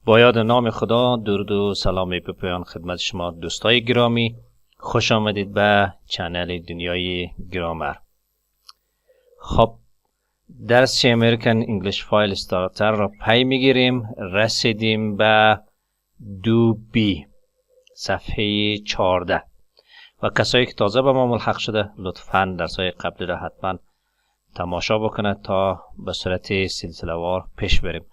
با یاد نام خدا، درود و سلامی به پایان خدمت شما دوستای گرامی. خوش آمدید به چنل دنیای گرامر. خب، درس امریکن انگلیش فایل استارتر را پی میگیریم. رسیدیم به 2B صفحه 14 و کسایی که تازه به ما ملحق شده لطفاً درس‌های قبلی را حتما تماشا بکنه تا به صورت سلسله‌وار پیش بریم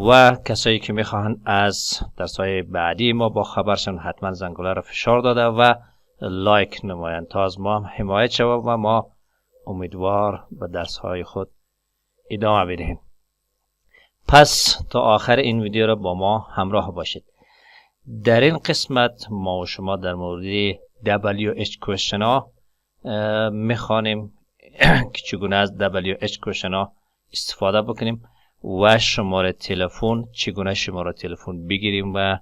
و کسایی که میخواهند از درس‌های بعدی ما با خبر شن حتما زنگوله را فشار داده و لایک نمایند تا از ما هم حمایت شود و ما امیدوار به درس‌های خود ادامه بدهیم. پس تا آخر این ویدیو را با ما همراه باشید. در این قسمت ما و شما در مورد WH question ها میخوانیم که چگونه از WH question ها استفاده بکنیم و شماره تلفن، چگونه شماره تلفن بگیریم و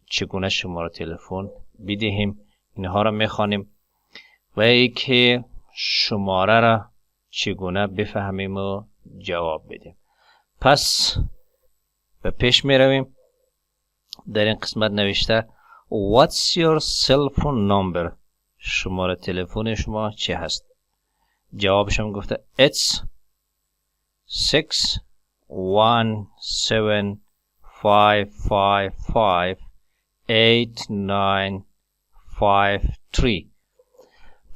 چگونه شماره تلفن بدهیم، اینها را میخوانیم و اینکه شماره را چگونه بفهمیم و جواب بدیم. پس به پیش می رویم. در این قسمت نوشته What's your cell phone number؟ شماره تلفن شما چه هست؟ جوابش هم گفته It's 617555893.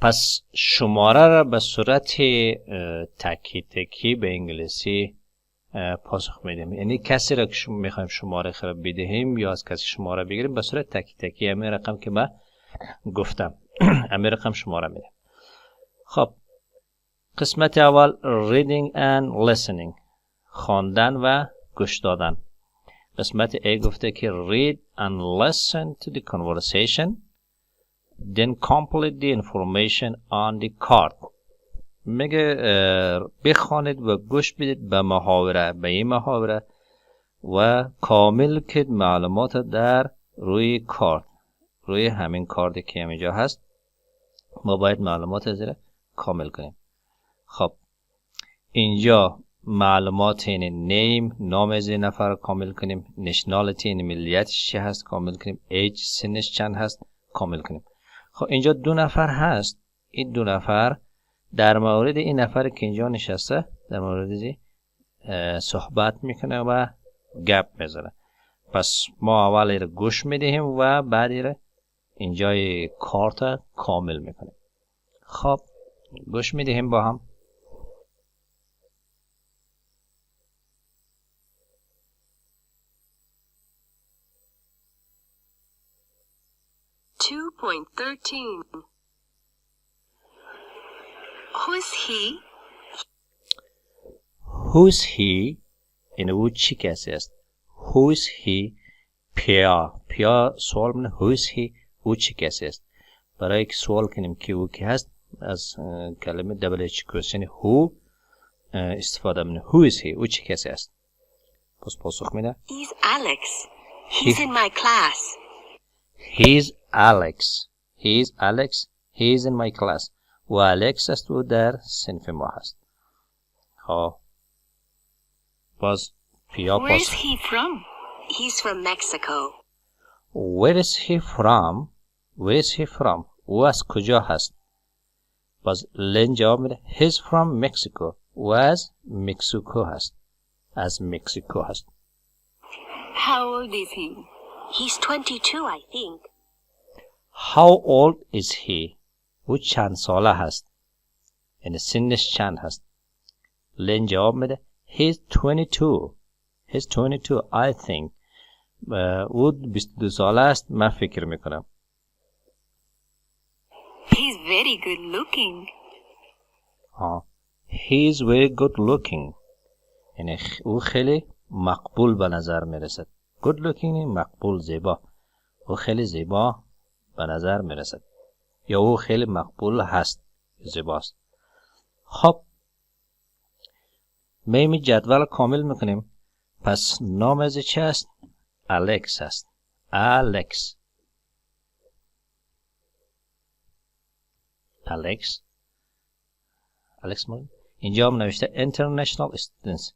پس شماره را به صورت تکی تکی به انگلیسی پاسخ میدیم. یعنی کسی را که میخوایم شماره خراب بدهیم یا از کسی شماره بگیریم به صورت تکی تکی همین رقم که من گفتم همین رقم شماره میدیم. خب، قسمت اول reading and listening، خواندن و گوش دادن. قسمت A گفته که read and listen to the conversation then complete the information on the card. میگه بخوانید و گوش بدید به محاوره، به این محاوره و کامل کنید معلومات در روی کارت، روی همین کارتی که همینجا هست. ما باید معلومات از را کامل کنیم. خب، اینجا معلومات این نیم، نام از این نفر کامل کنیم، نشنالیتی این ملیتش چه هست کامل کنیم، ایج سنش چند هست کامل کنیم. خب اینجا 2 نفر هست. این 2 نفر در مورد این نفر که اینجا نشسته در مورد صحبت میکنه و گپ میزنه. پس ما اول رو گوش میدهیم و بعد رو اینجای کارت کامل میکنیم. خب گوش میدهیم با هم. Who's he? Who's he؟ این او چی کسی است؟ Who's he؟ پیا سوال منه Who's he؟ او چی کسی است؟ برای که سوال کنیم که او کی هست از کلمه WH question who استفاده منه. Who is he؟ او چی کسی است؟ پس پاسخ میده He's Alex. He's in my class. He's Alex. He's Alex. He's in my class. و الکس است و در صنف ما هست. خب باز پیا Where is he from? He's from Mexico. Where is he from? Where is he from? او از کجا هست؟ باز لن جواب میده He's from Mexico. او از مکزیکو هست. از مکزیکو هست. How old is he? He's 22, I think. How old is he? او چند ساله هست؟ یعنی سنش چند هست؟ لن جواب میده He's 22. He's 22 I think. او 22 ساله است من فکر میکنم. He's very good looking. He's very good looking. یعنی او خیلی مقبول به نظر میرسد. Good looking مقبول، زیبا. او خیلی زیبا به نظر میرسد یا او خیلی مقبول هست، زیباست. خب میمی جدول کامل میکنیم. پس نام از چه است؟ الکس است. الکس. الکس. الکس اینجا هم نوشته international students،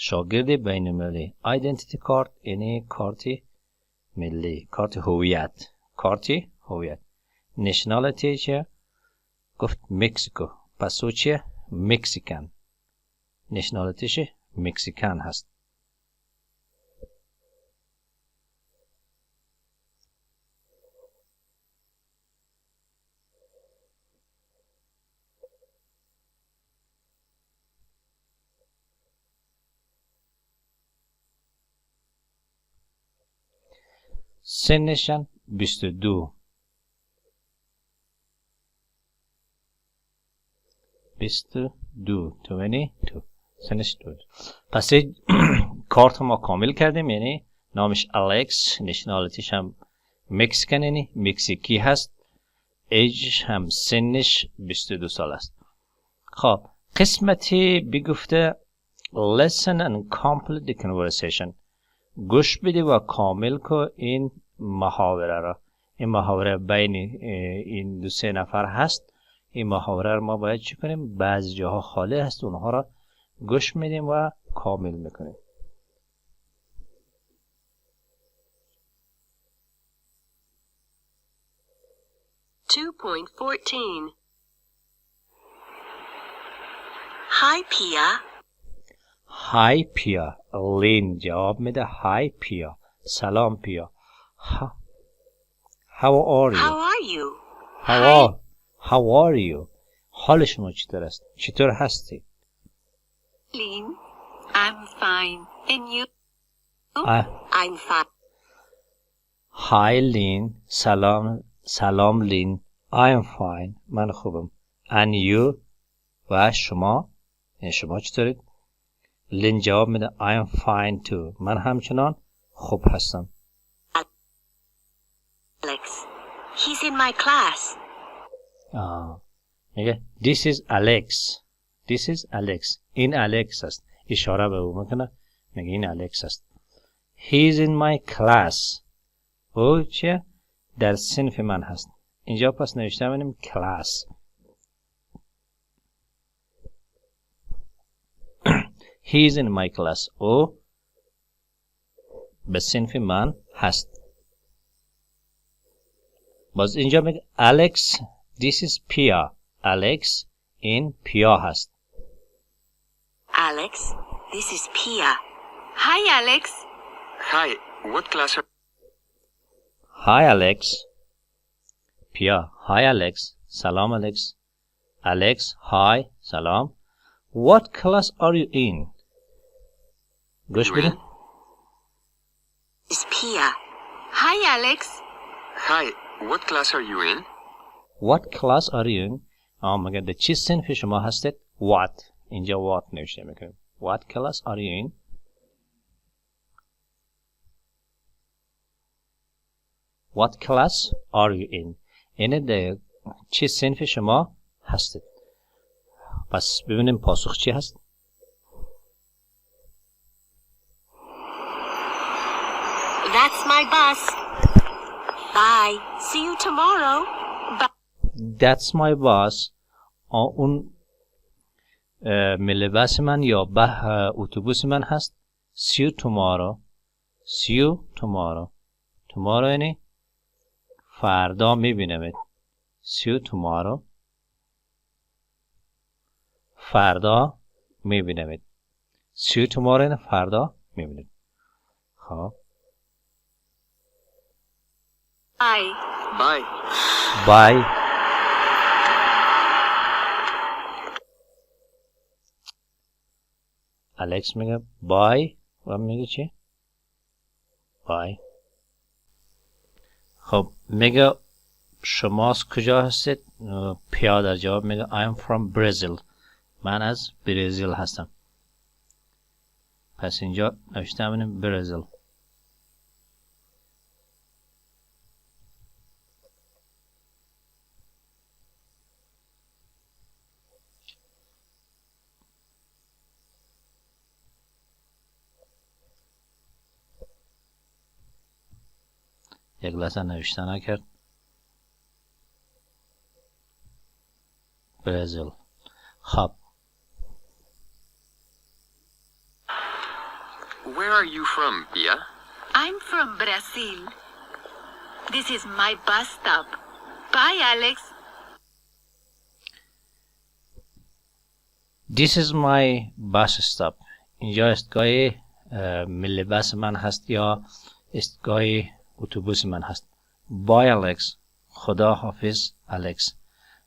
شاگرد بین المللی. آیدنتیتی کارت یعنی کارت ملی، کارت هویت، کارت هویت. نشنالیتی چیه؟ گفت مکزیکو، پس او چیه؟ مکزیکن. نشنالیتیش مکزیکن هست. سنشن 22. 22 سنش 2. پس کارت ما کامل کردیم، یعنی نامش الکس، نشنالیتیش هم مکسیکن یعنی مکزیکی هست، ایجش هم سنش 22 سال است. خب قسمتی بگفته listen and complete the conversation. گوش بده و کامل که این محاوره را. این محاوره بین این دو سه نفر هست. این محاوره را ما باید چی کنیم؟ بعضی جاها خالی هست، اونها را گوش میدیم و کامل میکنیم. Hi, Pia. های پیا. لین جواب میده های پیا. سلام پیا. How are you? How are you? How are you? حال شما چطور است؟ چطور هستی؟ Lynn, I'm fine. And you? I'm fine. Hi لین. سلام لین. I'm fine. من خوبم. And you? و شما؟ یعنی شما چطورید؟ لین جواب میده I'm fine too. من همچنان خوب هستم. Alex, he's in my class. میگه This is Alex. This is Alex. این الکس است. اشاره به او میکنه. میگه این الکس است. He is in my class. او چیه؟ در صنف من هست. اینجا پس نوشته بینیم class. He is in my class. او به صنف من هست. باز اینجا میگه Alex, this is Pia. Alex این پیا هست. Alex, this is Pia. Hi, Alex. Hi, what class are... Hi Alex. Pia. Hi Alex. Salam Alex. Alex. Hi. Salam. What class are you in? گوش بده. It's Pia. Hi, Alex. Hi, what class are you in? What class are you in? مگه در چی صنف شما هستید؟ What. اینجا what نوشته میکنیم. What class are you in? What class are you in? اینه در چی صنف شما هستید. پس ببینیم پاسخ چی هست. That's my bus. Bye. See you tomorrow. Bye. That's my bus. اون ملبس من یا اتوبوس من هست. See you tomorrow. See you tomorrow. Tomorrow یعنی فردا میبینمت. See you tomorrow. فردا میبینمت. See you tomorrow یعنی فردا میبینمت. خب. Bye. Bye. Bye. الکس میگه بای و میگه چی؟ بای. خب میگه شما از کجا هستید؟ پیا در جواب میگه I'm from Brazil. من از برزیل هستم. پس اینجا نوشته بینیم برزیل. یک لحظه نوشته نکرد. برزیل. خب Where are you from, Pia? I'm from Brazil. This is my bus stop. Bye, Alex. This is my bus stop. اینجا ایستگاه ملی بس من هست یا ایستگاه اتوبوس من هست. Bye, Alex. خدا حافظ الکس.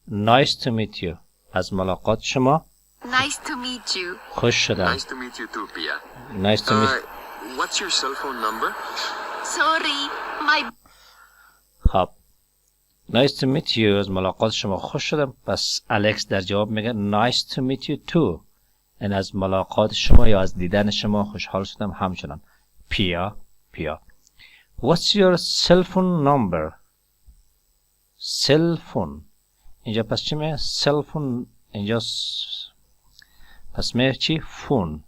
Nice to meet you. از ملاقات شما Nice to meet you. خوش شدم. Nice to meet you too, Pia. Nice to meet What's your cell phone number? Sorry, my... خب Nice to meet you. از ملاقات شما خوش شدم. پس الکس در جواب میگه Nice to meet you too. این از ملاقات شما یا از دیدن شما خوشحال شدم همچنان. پیا What's your cell phone number? Cell phone. اینجا پس چی میگه؟ Cell phone. اینجا پس میگه چی؟ phone.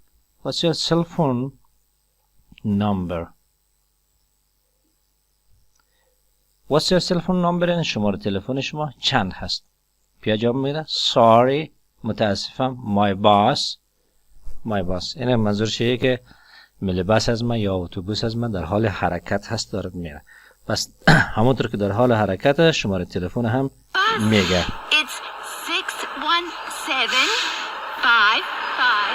What's your cell phone number? What's your cell phone number? این شماره تلفن شما چند هست؟ پیا جواب میده Sorry. متاسفم. My boss. این منظورش اینه که ملی بس از من یا اتوبوس از من در حال حرکت هست داره میره. پس همونطور که در حال حرکت شماره تلفن هم میگه. It's 61755.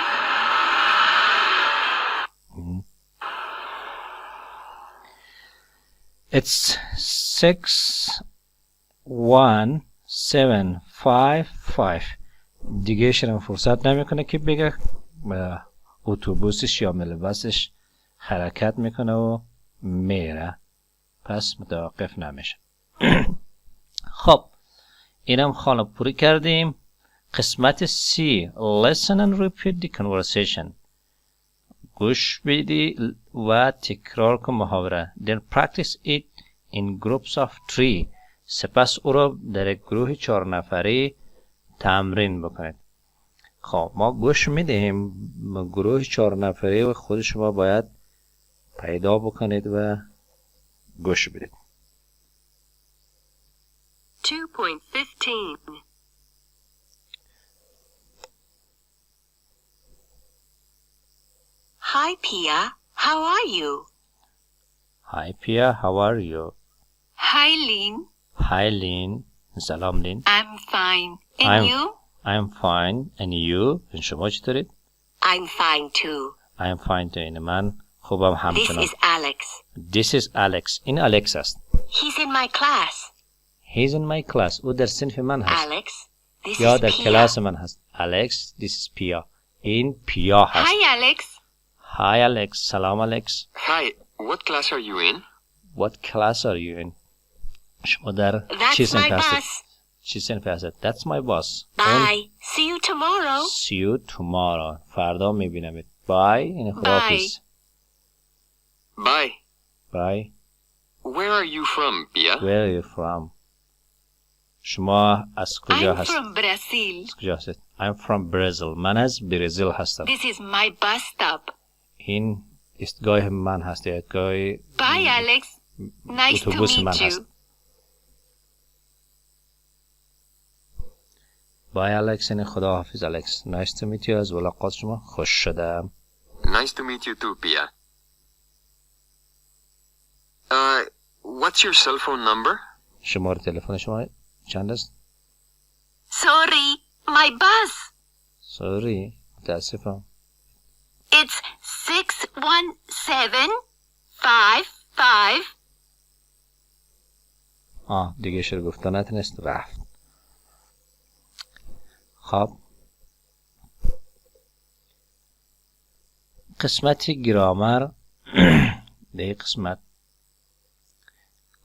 It's 61755. دیگه شرم فرصت نمیکنه که بگه اتوبوسش یا ملی بسش حرکت میکنه و میره. پس متوقف نمیشه. خب اینم خانه پوری کردیم. قسمت C. Listen and repeat the conversation. گوش بدی و تکرار کن محاوره. Then practice it in groups of 3. سپس او را در یک گروه 4 نفری تمرین بکنید. خب ما گوش میدیم گروه 4 نفری و خود شما باید پیدا بکنید و گوش بدید. 2.15. Hi, Pia. How are you? Hi Pia, how are you? Hi, Lynn. Hi Lynn. سلام لین. I'm fine. And you? I'm fine. And you? شما چطورید؟ I'm fine too. I'm fine too. این من خوبم This همچنان. is Alex. This is Alex. این الکس است. He's in my class. He's in my class. او در صنف من هست. Alex, this یا is در Pia. کلاس من هست. Alex, this is Pia. این پیا هست. Hi, Alex. Hi Alex. سلام الکس. Hi, what class are you in? What class are you in? شما در چی That's صنف my هستید؟ bus. چی صنف هستید؟ That's my boss. Bye. See you tomorrow. See you tomorrow. فردا میبینمت. Bye. این خداحافظ. Bye. Bye. Where are you from, Pia? Where are you from? شما از کجا I'm هستید؟ from Brazil. از کجا هستید؟ I'm from Brazil. من از برزیل هستم. This is my bus stop. این ایستگاه من هست. ایستگاه Bye, Alex. Nice to اتوبوس من meet هست. you. Bye Alex. این خداحافظ الکس. Nice to meet you. از ملاقات شما خوش شدم. Nice to meet you too, Pia. What's your cell phone number? شماره تلفن شما چند است؟ Sorry, my bus. Sorry. متاسفم. It's 61755. دیگه شروع گفتن نتونست رفت. خب قسمت گرامر به این قسمت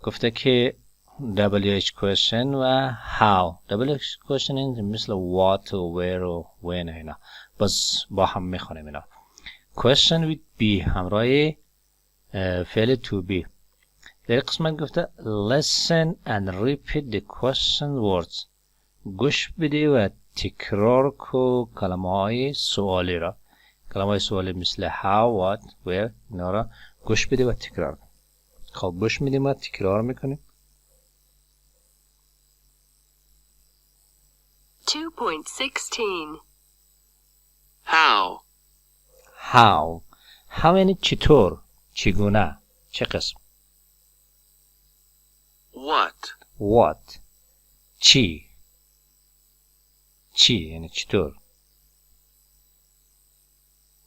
گفته که WH question و how. WH question این مثل what و where و when اینا باز با هم میخونیم اینا. question with be همراه فعل to be. در قسمت گفته listen and repeat the question words. گوش بدی و تکرار کو کلمه های سوالی را. کلمه های سوالی مثل how, what, where اینا را گوش بدی و تکرار. خب گوش میدیم و تکرار میکنیم. 2.16. How? how یعنی چطور، چگونه، چه قسم. What? what چی یعنی چطور.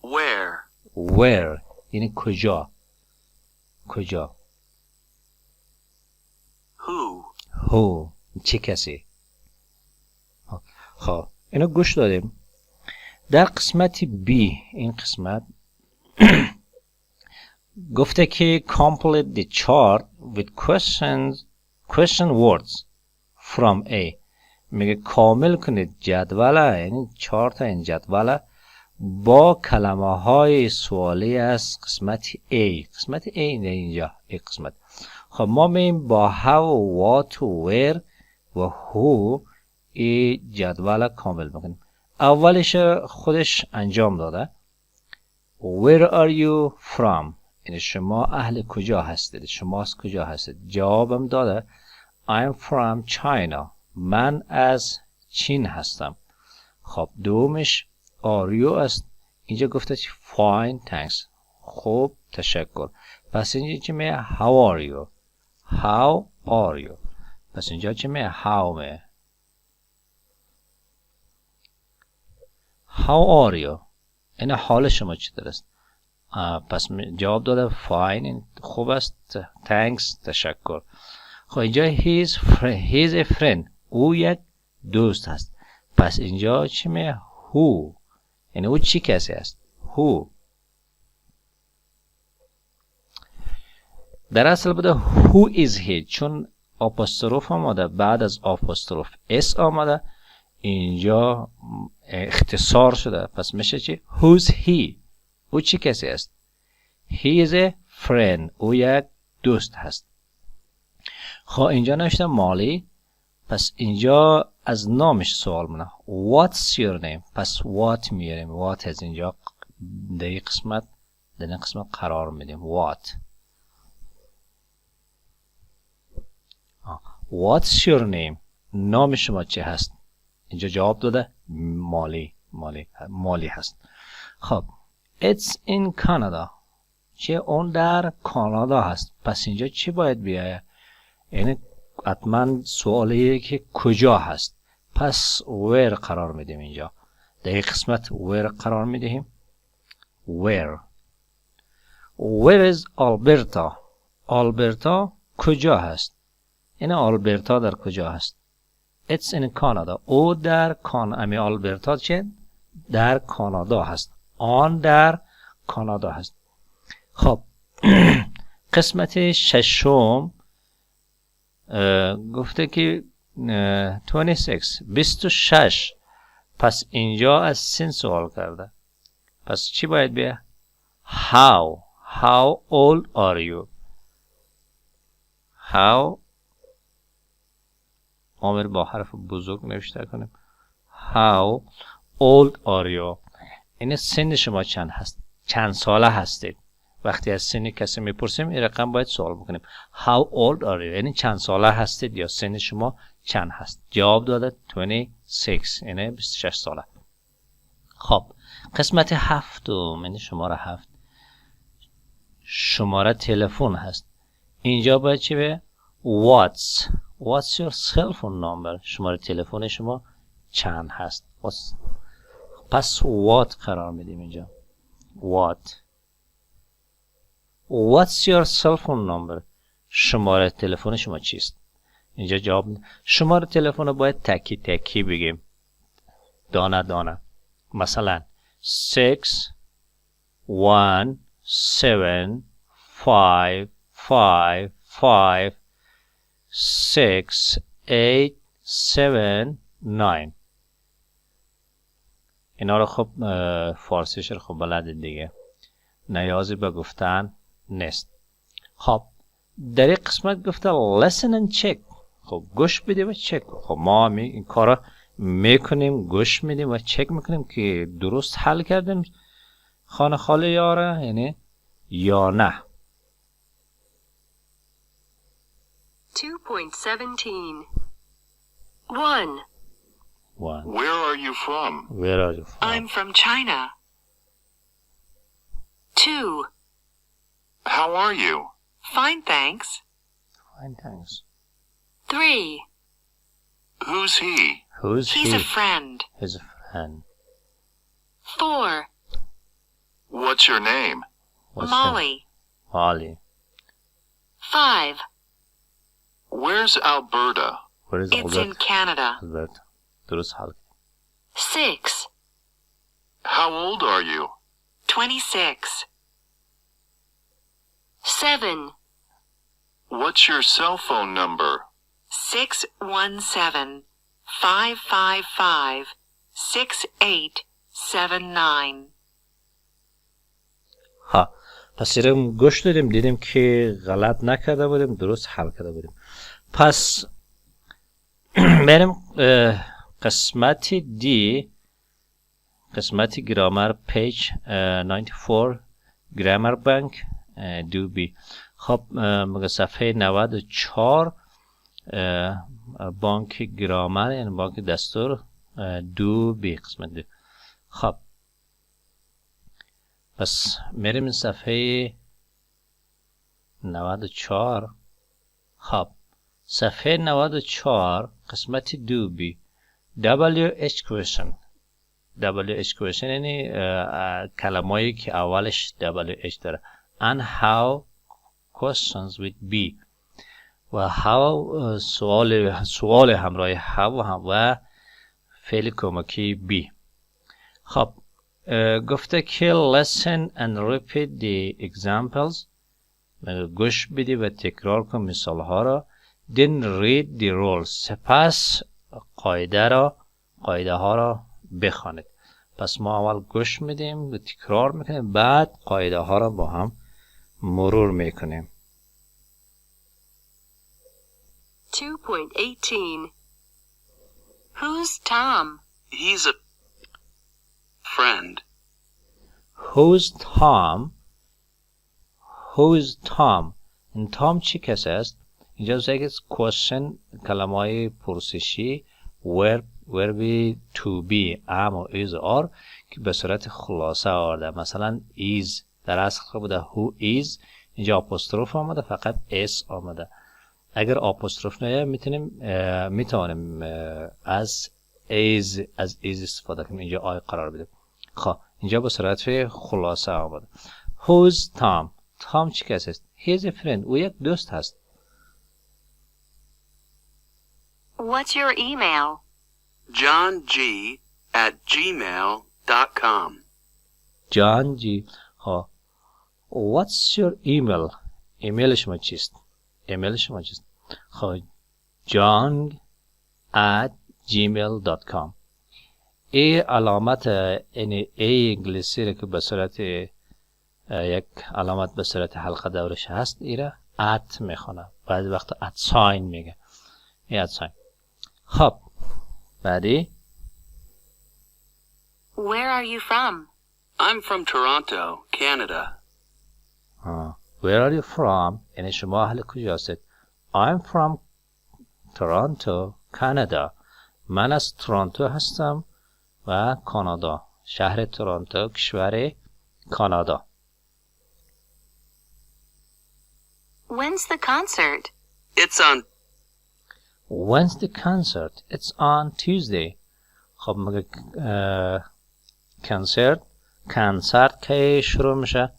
Where? where یعنی کجا. who چه کسی. خب اینو گوش دادیم. در قسمت B این قسمت گفته که complete the chart with question words from A. میگه کامل کنید جدول، یعنی چارت این جدول با کلمه های سوالی از قسمت A. قسمت A اینجا این قسمت. خب ما مییم با how, what, where و who این جدول کامل میکنیم. اولش خودش انجام داده. Where are you from؟ یعنی شما اهل کجا هستید؟ شما از کجا هستید؟ جوابم داده I'm from China. من از چین هستم. خب دومش are you است. اینجا گفته چی؟ fine thanks. خوب تشکر. پس اینجا چی میه؟ how are you؟ how are you؟ پس اینجا چی میه؟ how میه. how are you؟ این حال شما چطور است؟ پس جواب داده fine خوب است. thanks تشکر. خب اینجا he is a friend. او یک دوست هست. پس اینجا چی میه؟ who. یعنی او چی کسی است؟ who. در اصل بوده who is he. چون آپوستروف آمده بعد از آپوستروف s آمده اینجا اختصار شده. پس میشه چی؟ who's he. او چی کسی است؟ he is a friend. او یک دوست هست. خب اینجا نوشته مالی. پس اینجا از نامش سوال مونه. what's your name؟ پس what میاریم. what از اینجا در این قسمت قرار میدیم. what's your name؟ نام شما چه هست؟ اینجا جواب داده مالی هست. خب it's in Canada. چه اون در کانادا هست. پس اینجا چی باید بیایه؟ یعنی حتما سوالیه که کجا هست. پس where قرار میدیم. اینجا در این قسمت where قرار میدهیم. where is Alberta؟ آلبرتا کجا هست؟ یعنی آلبرتا در کجا هست؟ it's in Canada. او در آلبرتا چه؟ در کانادا هست. آن در کانادا هست. خب قسمت ششم گفته که 26. پس اینجا از سن سوال کرده. پس چی باید بیه؟ how old are you؟ how آمر با حرف بزرگ نوشته کنیم. how old are you؟ این سن شما چند هست؟ چند ساله هستید؟ وقتی از سن کسی میپرسیم این رقم باید سوال بکنیم. how old are you؟ یعنی چند ساله هستید یا سن شما چند هست؟ جواب داده 26 یعنی 26 ساله. خب قسمت هفتم یعنی شماره 7 شماره تلفن هست. اینجا باید چی به what's your cell phone number؟ شماره تلفن شما چند هست؟ پس what قرار میدیم اینجا. what's your cell phone number؟ شماره تلفن شما چیست؟ اینجا جواب شماره تلفن باید تکی بگیم. دانه مثلا 6 1 7 5 5 5 6 8 7 9. اینا رو خب فارسیش رو خب بلدید دیگه، نیازی به گفتن نیست. خب در این قسمت گفته listen and check. خب گوش بده و چک. خب ما این کارا میکنیم، گوش میدیم و چک میکنیم که درست حل کردیم خانه خاله یاره یعنی یا نه. 2.17 1. Where are you from? Where are you from? I'm from China. 2. 2. How are you? Fine, thanks. Fine, thanks. 3. Who's he? Who's He's he? a friend. He's a friend. 4. What's your name? What's Molly. that? Molly. 5. Where's Alberta? Where is It's in Albert? Canada. Albert. درست حال. 6. How old are you? 26. 7. What's your cell phone number? 617 555 6879. ها پس گوش دادیم دیدیم که غلط نکرده بودیم درست حل کرده بودیم. پس بریم قسمت دی، قسمت گرامر پیج 94 گرامر بانک دو بی. خب صفحه 94 بانک گرامر یعنی بانک دستور دو بی قسمت دو. خب پس میریم این صفحه 94. خب صفحه 94 قسمت دو بی WH question. WH question یعنی کلمه‌ای که اولش WH داره. And how questions with be و how سوال همراه how و فعل کمکی be. خب گفته که listen and repeat the examples. گوش بدی و تکرار کن مثال ها را. then read the rules. سپس قاعده ها را بخوانید. پس ما اول گوش میدیم و تکرار میکنیم بعد قاعده ها را با هم مرور میکنیم. 2.18. Who's Tom? He's a friend. Who's Tom? Who's Tom? این تام چی کسی است؟ اینجا که question کلمه پرسشی verb to be am و is are که به صورت خلاصه آورده. مثلا is در اصل بوده who is، اینجا آپوستروف آمده فقط s آمده. اگر آپوستروف نه میتونیم از is استفاده کنیم. اینجا آی قرار بده. خب اینجا به صورت خلاصه آمده. Who's Tom? تام چی کسی است؟ He is a friend. او یک دوست هست. What's your email? johng@gmail.com. John G. ها. What's your email? ایمیل شما چیست؟ ایمیل شما چیست؟ خب john@gmail.com. ای علامت یعنی ای انگلیسی را که به صورت یک علامت به صورت حلقه دورش هست ایره ات میخونه. بعضی وقت ات ساین میگه. ای ات ساین. خب بعدی Where are you from? I'm from Toronto, Canada. Where are you from? یعنی شما اهل کجا هستید؟ I'm from Toronto, Canada. من از تورنتو هستم و کانادا. شهر تورنتو کشور کانادا. When's the concert? It's on When's the concert? It's on Tuesday. خب مگه کنسرت که شروع میشه؟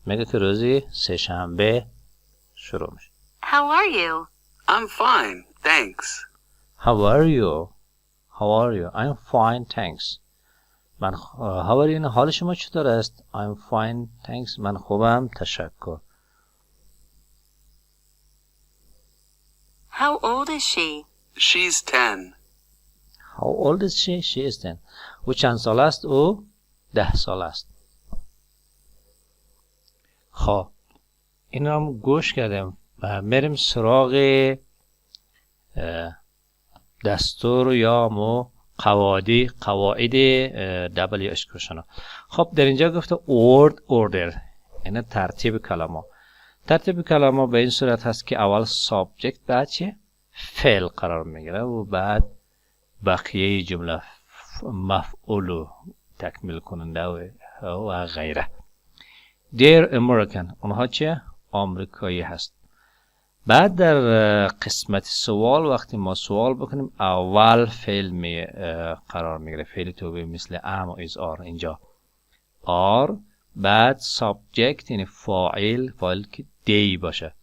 میگه که روزی سه شنبه شروع میشه. How are you? I'm fine, thanks. How are you? How are you? I'm fine, thanks. من how are you? حال شما چطور است؟ I'm fine, thanks. من خوبم، تشکر. How old is she? She's 10. How old is she? She is 10. او چند سال است؟ او 10 سال است. خب این رو هم گوش کردیم و میریم سراغ دستور یا قواعد WH question. خب در اینجا گفته word order یعنی ترتیب کلمه. ترتیب کلمه به این صورت هست که اول subject بعد چه؟ فعل قرار میگیره و بعد بقیه جمله مفعول و تکمیل کننده و غیره. they're American. اونها چه؟ آمریکایی هست. بعد در قسمت سوال وقتی ما سوال بکنیم اول فعل قرار میگیره. فعل تو به مثل am و is are اینجا are. بعد subject یعنی فاعل که they باشه.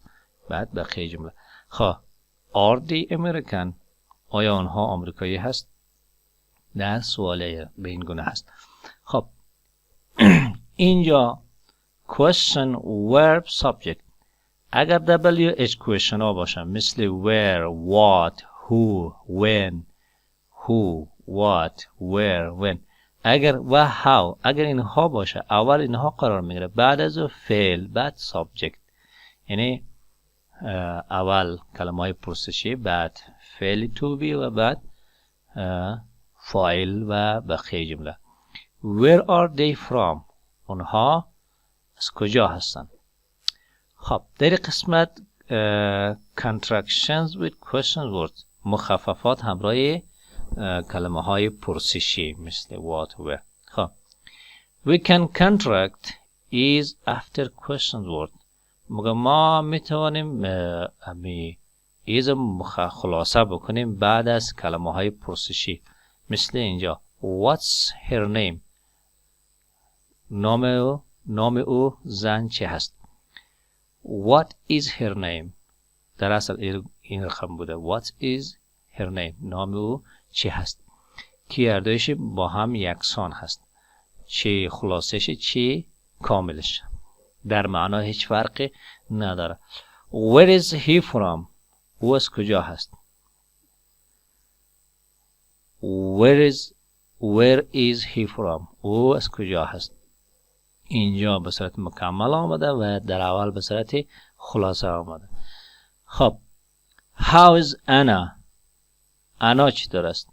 بعد بقیه جمله. خب are they American؟ آیا آنها آمریکایی هست؟ در سواله به این گونه هست. خب اینجا question verb subject اگر WH question ها باشن مثل where, what, who, when, who, what, where, when اگر و how اگر اینها باشه اول اینها قرار میگیره بعد از فعل بعد subject یعنی اول کلمه های پرسشی بعد فعل to be و بعد فاعل و بقیه جمله. Where are they from؟ اونها از کجا هستند؟ خب در قسمت contractions with question words مخففات همراه کلمه های پرسشی مثل what where. خب we can contract is after question word ما میتوانیم is خلاصه بکنیم بعد از کلمه های پرسشی مثل اینجا what's her name؟ نام او زن چه هست؟ What is her name؟ در اصل این رقم بوده. What is her name؟ نام او چه هست؟ که هر دویش با هم یکسان هست. چه خلاصش چه کاملش. در معنا هیچ فرقی نداره. Where is he from؟ او از کجا هست؟ Where is he from؟ او از کجا هست؟ اینجا به صورت مکمل آمده و در اول به صورت خلاصه آمده. خب How is Anna؟ انا چطور است؟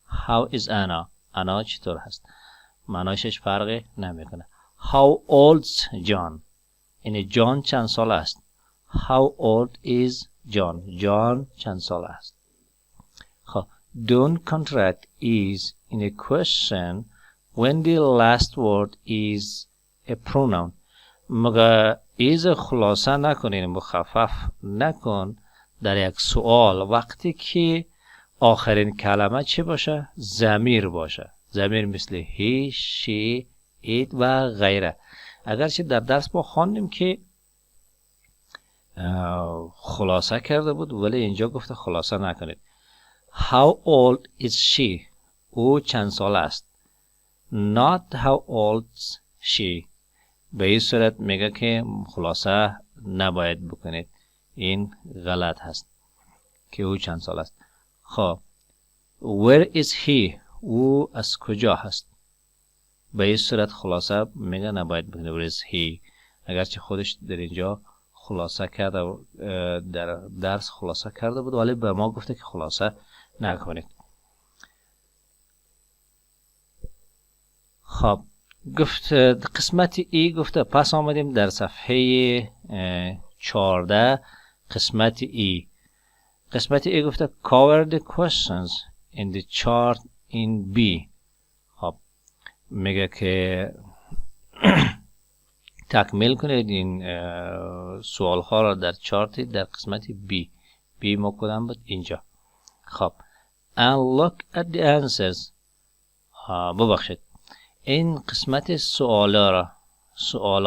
How is Anna؟ انا چطور هست؟ معنایش فرقی نمیکنه. How old's John؟ این جان چند سال است؟ How old is John؟ جان چند سال است؟ خب Don't contract is in a question when the last word is a pronoun. مگه is خلاصه نکنین مخفف نکن در یک سوال وقتی که آخرین کلمه چی باشه؟ ضمیر باشه. ضمیر مثل he, she, it و غیره. اگرچه در درس ما خواندیم که خلاصه کرده بود ولی اینجا گفته خلاصه نکنید. How old is she؟ او چند سال است؟ Not how old's she. به این صورت میگه که خلاصه نباید بکنید. این غلط هست که او چند سال است. خب Where is he؟ او از کجا هست؟ به این صورت خلاصه میگه نباید بکنید. Where is he؟ اگرچه خودش در اینجا خلاصه کرده در درس خلاصه کرده بود ولی به ما گفته که خلاصه نکنید. خب گفت قسمت ای گفته پس آمدیم در صفحه 14 قسمت ای. قسمت ای گفته cover the questions in the chart in B. خب میگه که تکمیل کنید این سوال ها را در چارت در قسمت B. B ما کدام بود؟ اینجا. خب and look at the answers. ببخشید این قسمت سوالا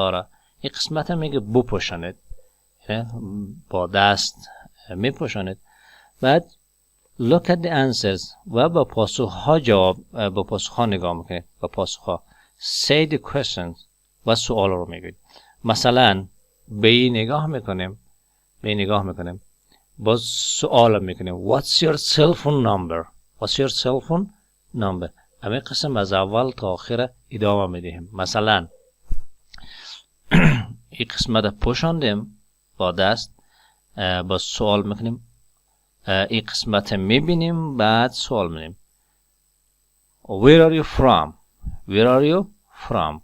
را این قسمت میگه بپوشانید با دست میپوشانید. بعد look at the answers و با پاسخها با پاسخها نگاه میکنید. با پاسخها say the questions و سوال رو میگید. مثلا به این نگاه میکنیم با سوال میکنیم what's your cell phone number؟ what's your cell phone number؟ همه قسم از اول تا آخر ادامه میدیم. مثلا این قسمت پوشاندیم با دست با سوال میکنیم. این قسمت میبینیم بعد سوال میکنیم where are you from؟ where are you from؟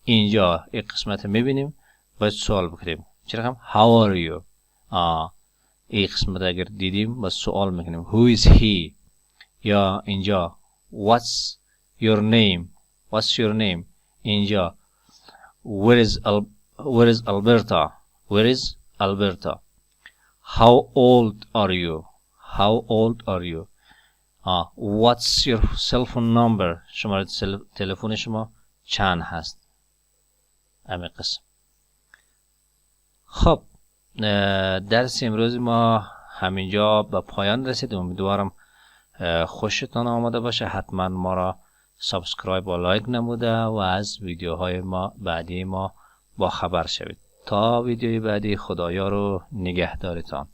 اینجا این قسمت میبینیم باید سوال بکنیم. چرا how are you؟ این قسمت اگر دیدیم باید سوال میکنیم who is he؟ یا اینجا what's your name؟ what's your name؟ اینجا Where is Alberta? Where is Alberta? How old are you? How old are you? What's your cell phone number? شماره تلفن شما چند هست؟ همین قسم. خب درس امروز ما همینجا به پایان رسید. امیدوارم خوشتان آمده باشه. حتما ما را سابسکرایب و لایک نموده و از ویدیوهای بعدی ما با خبر شوید. تا ویدیوی بعدی خدایا رو نگهدارتان.